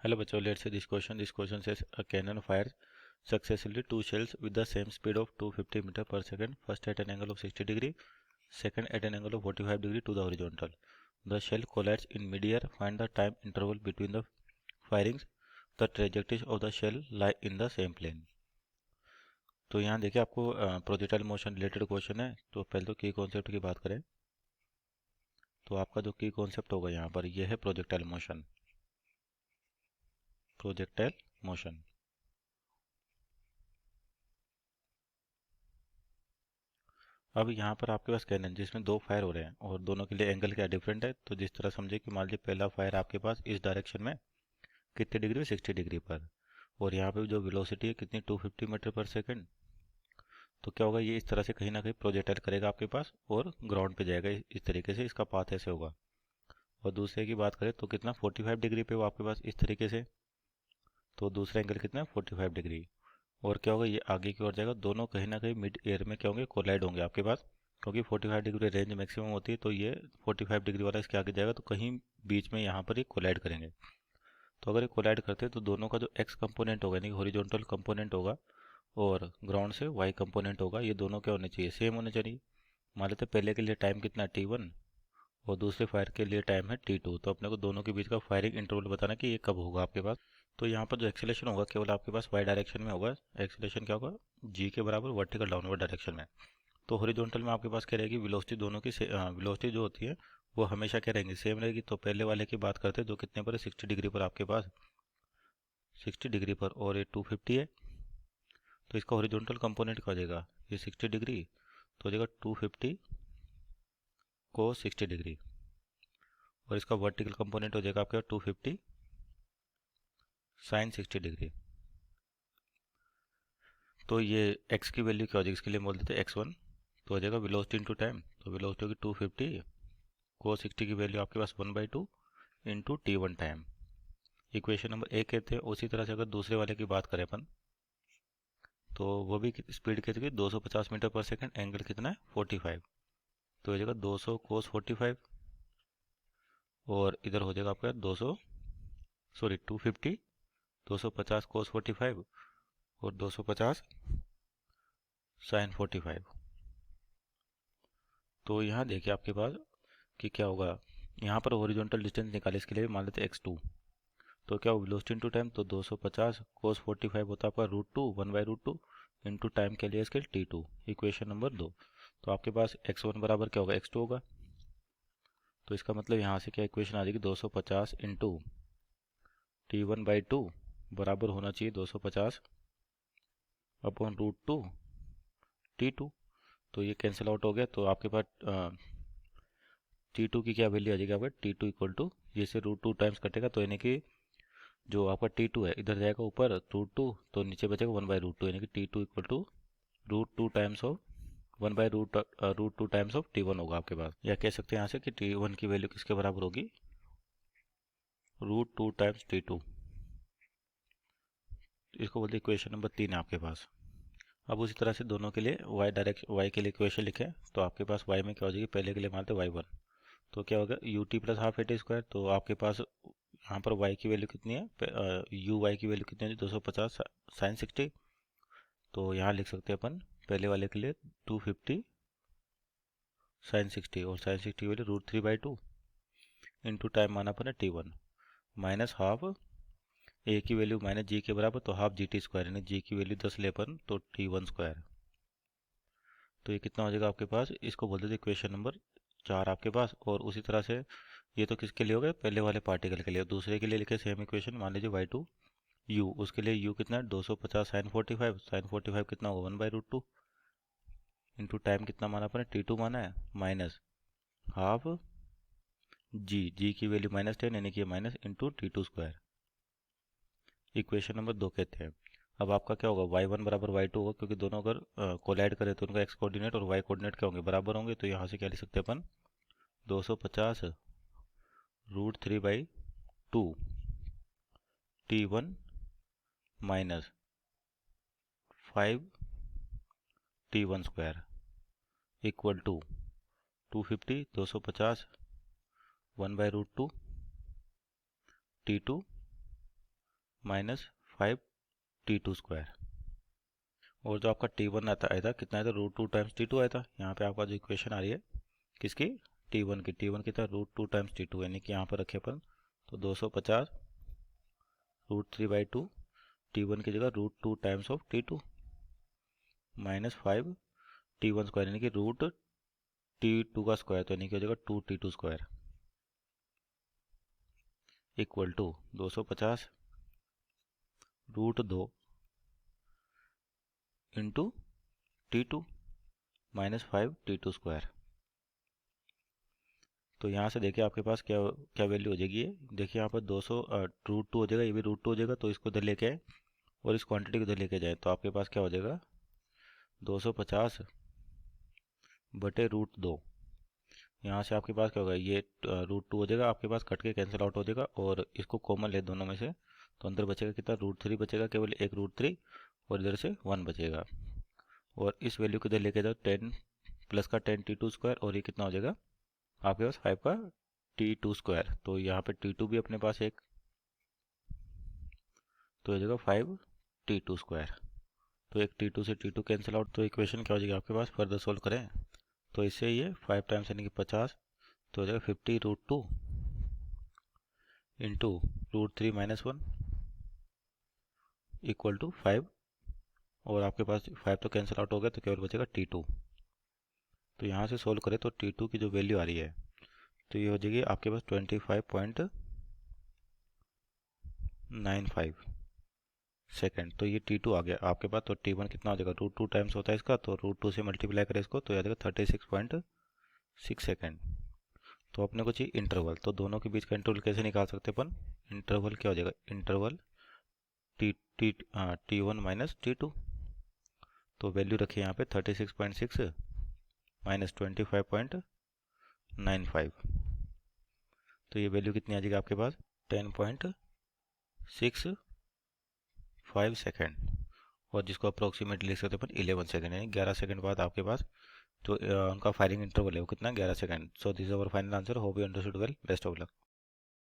Hello बच्चों, let's see this question. This question says a cannon fires successfully two shells with the same speed of 250 meter per second. First at an angle of 60 degree, second at an angle of 45 degree to the horizontal. The shell collides in mid-air. Find the time interval between the firings. The trajectories of the shell lie in the same plane. तो यहाँ देखिए आपको projectile motion related question है. तो पहले तो की concept की बात करें तो आपका जो की कॉन्सेप्ट होगा यहाँ पर यह है प्रोजेक्टाइल मोशन. प्रोजेक्टाइल मोशन अब यहाँ पर आपके पास कैनन जिसमें दो फायर हो रहे हैं और दोनों के लिए एंगल क्या डिफरेंट है. तो जिस तरह समझे कि मान लीजिए पहला फायर आपके पास इस डायरेक्शन में कितने डिग्री, 60 डिग्री पर, और यहाँ पे जो वेलोसिटी है कितनी, 250 मीटर पर सेकंड. तो क्या होगा, ये इस तरह से कहीं ना कहीं प्रोजेक्टाइल करेगा आपके पास और ग्राउंड पे जाएगा. इस तरीके से इसका पाथ ऐसे होगा. और दूसरे की बात करें तो कितना, 45 डिग्री पे वो आपके पास इस तरीके से. तो दूसरा एंगल कितना है, 45 डिग्री. और क्या होगा, ये आगे की ओर जाएगा. दोनों कहीं ना कहीं मिड एयर में क्या होंगे, कोलाइड होंगे आपके पास. क्योंकि 45 डिग्री रेंज मैक्सिमम होती है तो ये 45 डिग्री वाला इसके आगे जाएगा तो कहीं बीच में यहाँ पर ये कोलाइड करेंगे. तो अगर ये कोलाइड करते हैं तो दोनों का जो एक्स कंपोनेंट होगा यानी हॉरिजॉन्टल कंपोनेंट होगा और ग्राउंड से वाई कंपोनेंट होगा, ये दोनों क्या होने चाहिए, सेम होने चाहिए. मान लेते हैं पहले के लिए टाइम कितना है, t1, और दूसरे फायर के लिए टाइम है t2. तो अपने को दोनों के बीच का फायरिंग इंटरवल बताना कि ये कब होगा आपके पास. तो यहाँ पर जो एक्सेलेरेशन होगा केवल आपके पास वाई डायरेक्शन में होगा. एक्सेलेरेशन क्या होगा, जी के बराबर वर्टिकल डाउनवर्ड डायरेक्शन में. तो हॉरिजॉन्टल में आपके पास क्या रहेगी, वेलोसिटी दोनों की वेलोसिटी जो होती है वो हमेशा क्या रहेंगी, सेम रहेगी. तो पहले वाले की बात करते हैं जो कितने पर है, 60 डिग्री पर आपके पास, 60 डिग्री पर, और ये 250 है. तो इसका हॉरिजॉन्टल कंपोनेंट क्या हो जाएगा, ये 60 डिग्री तो हो जाएगा 250 को 60 डिग्री, और इसका वर्टिकल कंपोनेंट हो जाएगा आपके 250 साइन 60 डिग्री. तो ये x की वैल्यू क्या हो जाएगी, इसके लिए बोल देते हैं x1. तो हो जाएगा वेलोसिटी इंटू टाइम. तो वेलोसिटी होगी 250, को 60 की वैल्यू आपके पास 1/2 into t1 time. Equation number A कहते हैं. उसी तरह से अगर दूसरे वाले की बात करें अपन तो वो भी स्पीड कितनी, 250 मीटर पर सेकंड, एंगल कितना है 45. तो हो जाएगा 200 कोस 45, और इधर हो जाएगा आपका 250 250 कोस 45 और 250 साइन 45. तो यहाँ देखिए आपके पास कि क्या होगा, यहाँ पर हॉरिजॉन्टल डिस्टेंस निकाले, इसके लिए मान लेते हैं x2. तो क्या हो, वेलोसिटी इंटू टाइम, तो 250 कोस 45 होता है आपका √2 1/√2 इंटू टाइम के लिए इसके t2. Equation number 2. तो आपके पास x1 बराबर क्या होगा, x2 होगा. तो इसका मतलब यहाँ से क्या इक्वेशन आ जाएगी, 250 इंटू t1/2 बराबर होना चाहिए 250 अपॉन √2 t2. तो ये कैंसिल आउट हो गया. तो आपके पास t2 की क्या वैल्यू आ जाएगी आपका, t2 इक्वल टू, जैसे √2 टाइम्स कटेगा तो यानी कि जो आपका t2 है इधर जाएगा ऊपर √2 तो नीचे बचेगा 1/√2, यानी कि t2 equal to √2 times of 1/√2 times of t1 होगा आपके पास. या कह सकते हैं यहाँ से कि t1 की वैल्यू किसके बराबर होगी, √2 टाइम्स t2. इसको बोलते हैं इक्वेशन नंबर 3 है आपके पास. अब उसी तरह से दोनों के लिए y के लिए इक्वेशन लिखें. तो आपके पास y में क्या हो जाएगी, पहले के लिए मानते y1. तो क्या होगा, ut plus half eighty square. तो आपके पास यहाँ पर y की वैल्यू कितनी है, uy की वैल्यू कितनी है, 250 साइन 60. तो यहाँ लिख सकते हैं अपन पहले वाले के लिए 250 साइन 60, और साइन 60 की वैल्यू √3/2 इंटू टाइम माना अपन ने t1, माइनस हाफ ए की वैल्यू माइनस जी के बराबर, तो हाफ GT स्क्वायर, यानी जी की वैल्यू 10 ले अपन तो t1 स्क्वायर. तो ये कितना हो जाएगा आपके पास, इसको बोल देते इक्वेशन नंबर 4 आपके पास. और उसी तरह से ये तो किसके लिए हो गया, पहले वाले पार्टिकल के लिए. दूसरे के लिए लिखे सेम इक्वेशन, मान लीजिए y2 u, उसके लिए u कितना है 250 साइन 45, साइन 45 कितना होगा 1/√2 इंटू टाइम कितना माना अपने t2 माना है, माइनस हाफ जी की वैल्यू -10 यानी कि minus into t2 square. Equation number 2 कहते हैं. अब आपका क्या होगा, y1 बराबर y2 होगा, क्योंकि दोनों अगर कोलाइड करें तो उनका x कोऑर्डिनेट और y कोऑर्डिनेट क्या होंगे, बराबर होंगे. तो यहाँ से क्या लिख सकते हैं अपन, 250 √3/2 t1 minus 5 t1 square equal to 250 250 1/√2 t2 minus 5t2 square. और जो आपका t1 आया था कितना आया था, √2 टाइम्स t2 आया था। यहाँ पे आपका जो इक्वेशन आ रही है किसकी, t1 की, t1 की था √2 टाइम्स t2, यानी कि यहाँ पर रखे अपन तो 250 √3/2, t1 की जगह √2 times of t2 minus 5t1 square, यानी कि √t2 का स्क्वायर, तो यानी कि हो जाएगा 2t2 square equal to 250 √2 into t2 minus 5t2 square. तो यहाँ से देखिए आपके पास क्या क्या वैल्यू हो जाएगी। ये देखिए यहाँ पर 200 √2 हो जाएगा, ये भी √2 हो जाएगा, तो इसको इधर लेके आए और इस क्वांटिटी को इधर लेके जाए, तो आपके पास क्या हो जाएगा 250 बटे √2। यहाँ से आपके पास क्या होगा, ये √2 हो जाएगा आपके पास, कट के कैंसिल आउट हो जाएगा, और इसको कॉमन ले दोनों में से, तो अंदर बचेगा कितना, √3 बचेगा, केवल एक √3, और इधर से 1 बचेगा। और इस वैल्यू को इधर लेके जाओ 10 प्लस का 10t2 स्क्वायर, और ये कितना हो जाएगा आपके पास 5 का t2 स्क्वायर। तो यहाँ पे t2 भी अपने पास एक, तो हो जाएगा 5t2 स्क्वायर। तो एक t2 से t2 कैंसिल आउट, तो इक्वेशन क्या हो जाएगी आपके पास, फर्दर सोल्व करें तो इससे ये 5 टाइम्स यानी कि 50, तो हो जाएगा 50 √2 इंटू √3 माइनस 1 इक्वल टू 5, और आपके पास 5 तो कैंसिल आउट हो गया, तो केवल बचेगा t2। तो यहाँ से सोल्व करें तो t2 की जो वैल्यू आ रही है तो ये हो जाएगी आपके पास 25.95 सेकेंड। तो ये t2 आ गया आपके पास। तो t1 कितना हो जाएगा, √2 टाइम्स होता है इसका, तो √2 से मल्टीप्लाई करें इसको, तो आ जाएगा 36.6 सेकेंड। तो अपने को चाहिए इंटरवल, तो दोनों के बीच का इंटरवल कैसे निकाल सकते हैं अपन, इंटरवल क्या हो जाएगा, इंटरवल t1 माइनस t2। तो वैल्यू रखिए यहाँ पे 36.6 माइनस 25.95, तो ये वैल्यू कितनी आ जाएगी आपके पास 10.65 सेकेंड, और जिसको अप्रोक्सीमेटली लिख सकते हैं अपन 11 सेकेंड, यानी 11 सेकेंड बाद आपके पास जो उनका फायरिंग इंटरवल है वो कितना 11 second. So this is our final answer, hope you understood well, best of luck.